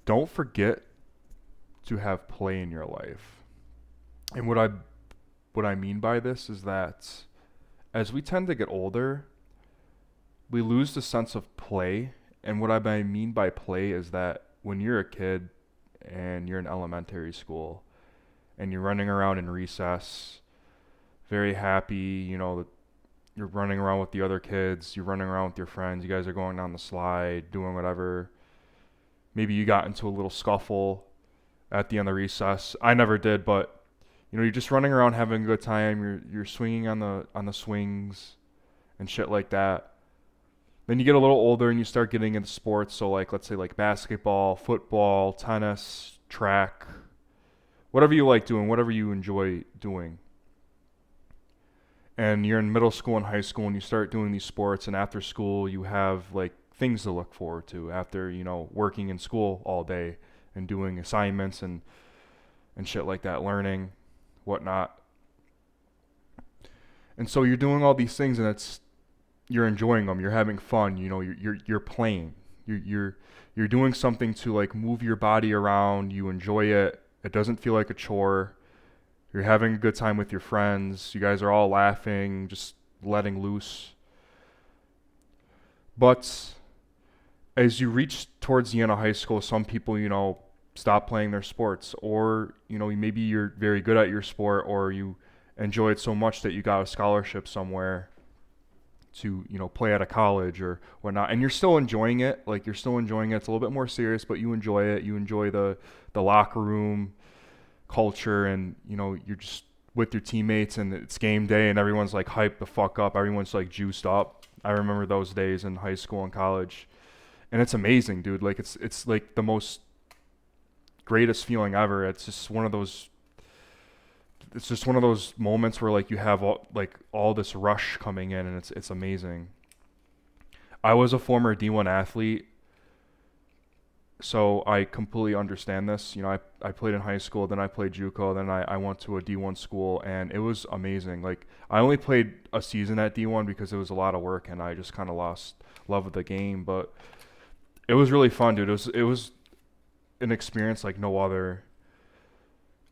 don't forget to have play in your life. And what I mean by this is that as we tend to get older, we lose the sense of play. And what I mean by play is that when you're a kid and you're in elementary school and you're running around in recess, very happy, you're running around with the other kids, you're running around with your friends, you guys are going down the slide, doing whatever. Maybe you got into a little scuffle at the end of recess. I never did, but you're just running around having a good time. You're swinging on the swings and shit like that. Then you get a little older and you start getting into sports. So like let's say like basketball, football, tennis, track, whatever you like doing, whatever you enjoy doing. And you're in middle school and high school and you start doing these sports, and after school you have like things to look forward to after, working in school all day and doing assignments and shit like that, learning, whatnot. And so you're doing all these things, and you're enjoying them. You're having fun. You're playing. You're doing something to like move your body around. You enjoy it. It doesn't feel like a chore. You're having a good time with your friends. You guys are all laughing, just letting loose. But as you reach towards the end of high school, some people, stop playing their sports, or, maybe you're very good at your sport, or you enjoy it so much that you got a scholarship somewhere to, play at a college or whatnot, and you're still enjoying it. Like, you're still enjoying it. It's a little bit more serious, but you enjoy it. You enjoy the locker room culture, and, you're just with your teammates, and it's game day, and everyone's like hyped the fuck up. Everyone's like juiced up. I remember those days in high school and college, and it's amazing, dude. Like, it's like the most greatest feeling ever. It's just one of those moments where like you have all this rush coming in, and it's amazing. I was a former D1 athlete, so I completely understand this. I played in high school, then I played JUCO, then I went to a D1 school, and it was amazing. Like, I only played a season at D1 because it was a lot of work and I just kind of lost love of the game, but it was really fun, dude. It was an experience like no other.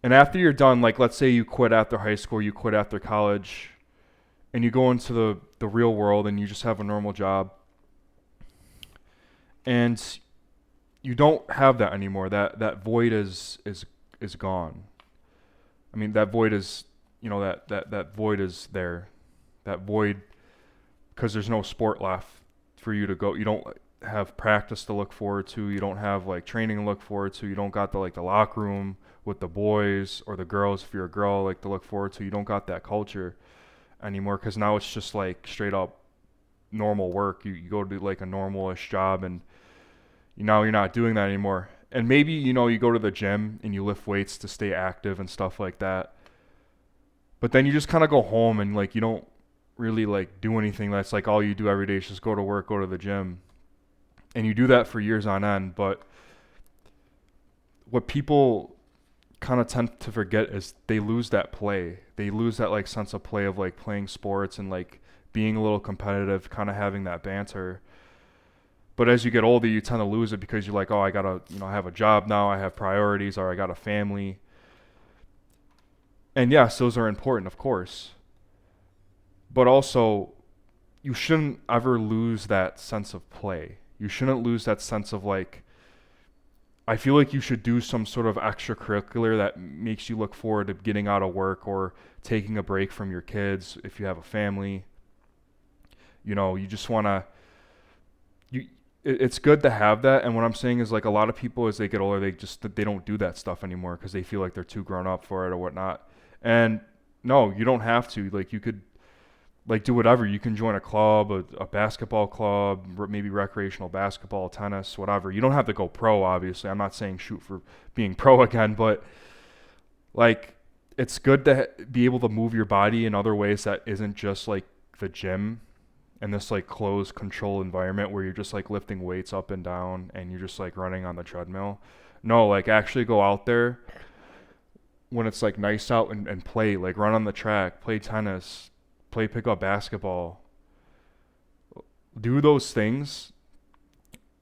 And after you're done, like let's say you quit after high school, you quit after college, and you go into the real world and you just have a normal job, and you don't have that anymore. That void is gone. I mean, that void is, that void is there. That void, because there's no sport left for you to go. You don't have practice to look forward to. You don't have like training to look forward to. You don't got the locker room with the boys or the girls if you're a girl like to look forward to. You don't got that culture anymore, because now it's just like straight up normal work. You go to like a normal-ish job, and you're not doing that anymore. And maybe you go to the gym and you lift weights to stay active and stuff like that, but then you just kind of go home and like you don't really like do anything. That's like all you do every day is just go to work, go to the gym, and you do that for years on end. But what people kind of tend to forget is they lose that play. They lose that like sense of play of like playing sports and like being a little competitive, kind of having that banter. But as you get older, you tend to lose it because you're like, oh, I gotta, have a job now, I have priorities, or I got a family. And yes, those are important, of course. But also, you shouldn't ever lose that sense of play. You shouldn't lose that sense of like, I feel like you should do some sort of extracurricular that makes you look forward to getting out of work or taking a break from your kids if you have a family. You just want to, it's good to have that. And what I'm saying is like a lot of people as they get older, they don't do that stuff anymore because they feel like they're too grown up for it or whatnot. And no, you don't have to. Like, you could like do whatever. You can join a club, a basketball club, maybe recreational basketball, tennis, whatever. You don't have to go pro, obviously. I'm not saying shoot for being pro again, but like it's good to be able to move your body in other ways that isn't just like the gym and this like closed control environment where you're just like lifting weights up and down and you're just like running on the treadmill. No, like actually go out there when it's like nice out and play, like run on the track, play tennis, play pickup basketball, do those things,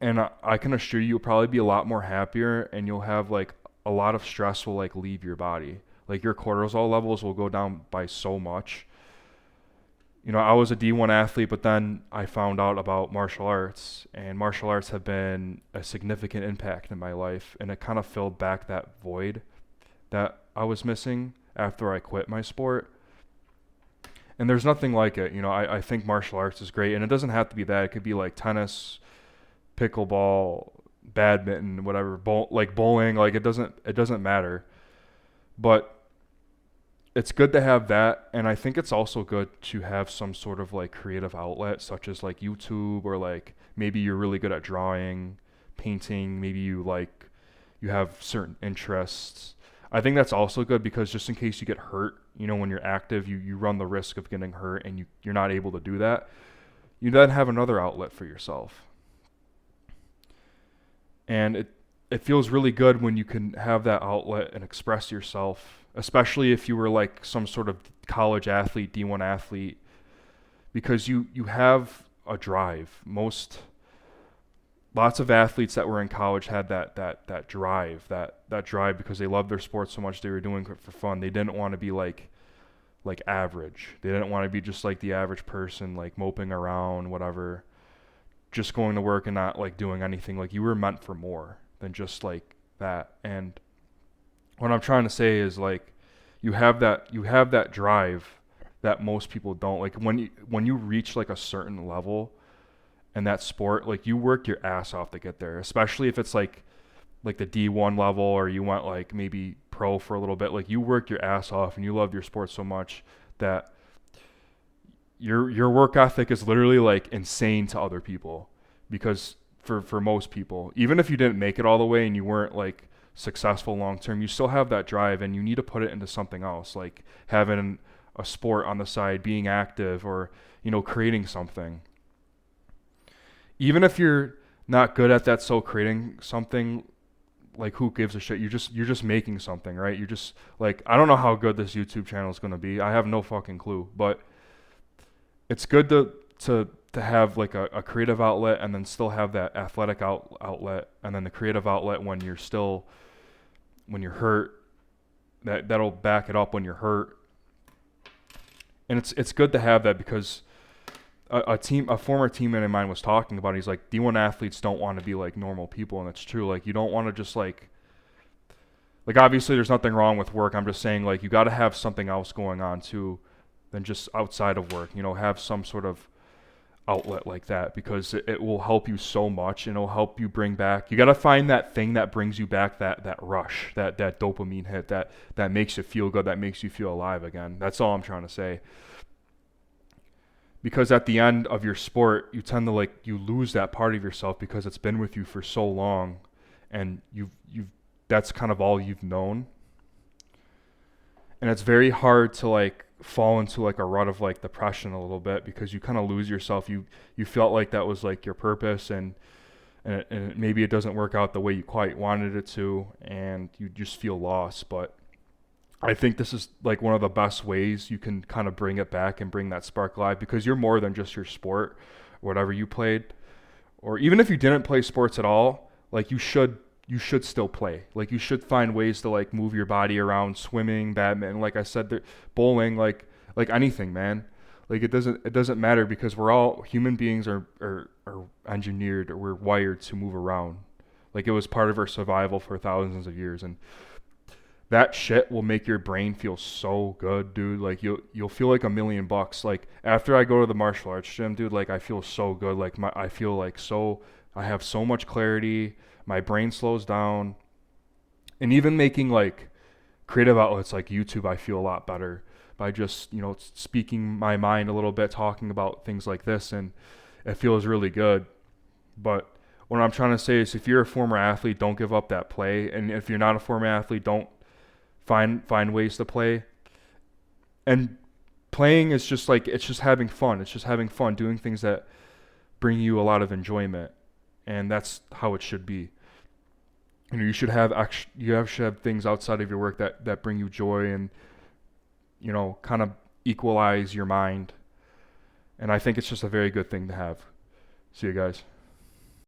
And I can assure you, you'll probably be a lot more happier, and you'll have like a lot of stress will like leave your body. Like your cortisol levels will go down by so much. You know, I was a D1 athlete, but then I found out about martial arts, and martial arts have been a significant impact in my life, and it kind of filled back that void that I was missing after I quit my sport. And there's nothing like it. You know, I think martial arts is great, and it doesn't have to be that. It could be like tennis, pickleball, badminton, whatever, like bowling. Like it doesn't matter. But it's good to have that, and I think it's also good to have some sort of like creative outlet, such as like YouTube, or like maybe you're really good at drawing, painting. Maybe you have certain interests. I think that's also good because just in case you get hurt, you know, when you're active, you run the risk of getting hurt, and you're not able to do that. You then have another outlet for yourself. And it feels really good when you can have that outlet and express yourself, especially if you were like some sort of college athlete, D1 athlete, because you have a drive. Lots of athletes that were in college had that drive, that drive because they loved their sport so much, they were doing it for fun. They didn't want to be like average. They didn't want to be just like the average person, like moping around, whatever, just going to work and not like doing anything. Like you were meant for more than just like that. And what I'm trying to say is like you have that drive that most people don't. Like when you reach like a certain level in that sport, like you work your ass off to get there, especially if it's like the D1 level, or you went like maybe pro for a little bit. Like you work your ass off and you love your sport so much that your work ethic is literally like insane to other people, because for most people, even if you didn't make it all the way and you weren't like successful long term, you still have that drive, and you need to put it into something else, like having a sport on the side, being active, or creating something. Even if you're not good at that, so creating something, like who gives a shit? You're just making something, right? You just like, I don't know how good this YouTube channel is going to be. I have no fucking clue, but it's good to have like a creative outlet, and then still have that athletic outlet, and then the creative outlet when you're hurt, that'll back it up when you're hurt. And it's good to have that, because a former teammate of mine was talking about it. He's like, D1 athletes don't want to be like normal people, and it's true. Like you don't want to just like obviously there's nothing wrong with work. I'm just saying, like, you got to have something else going on too than just outside of work. Have some sort of outlet like that, because it will help you so much, and it'll help you bring back. You got to find that thing that brings you back, that rush, that dopamine hit, that makes you feel good, that makes you feel alive again. That's all I'm trying to say. Because at the end of your sport, you tend to you lose that part of yourself, because it's been with you for so long, and you've that's kind of all you've known. And it's very hard to fall into a rut of depression a little bit, because you kind of lose yourself. You felt like that was your purpose, and maybe it doesn't work out the way you quite wanted it to, and you just feel lost. But I think this is one of the best ways you can kind of bring it back and bring that spark alive, because you're more than just your sport, whatever you played. Or even if you didn't play sports at all, you should still play. You should find ways to move your body around, swimming, badminton, like I said, bowling, like anything, man. It doesn't matter, because we're all human beings, are engineered, or we're wired to move around. It was part of our survival for thousands of years, and that shit will make your brain feel so good, dude. You'll feel like $1,000,000. After I go to the martial arts gym, dude, I feel so good. I feel I have so much clarity. My brain slows down. And even making creative outlets like YouTube, I feel a lot better by just, speaking my mind a little bit, talking about things like this, and it feels really good. But what I'm trying to say is, if you're a former athlete, don't give up that play. And if you're not a former athlete, don't find ways to play. And playing is just it's just having fun. It's just having fun, doing things that bring you a lot of enjoyment. And that's how it should be. You should have things outside of your work that bring you joy, and kind of equalize your mind. And I think it's just a very good thing to have. See you guys.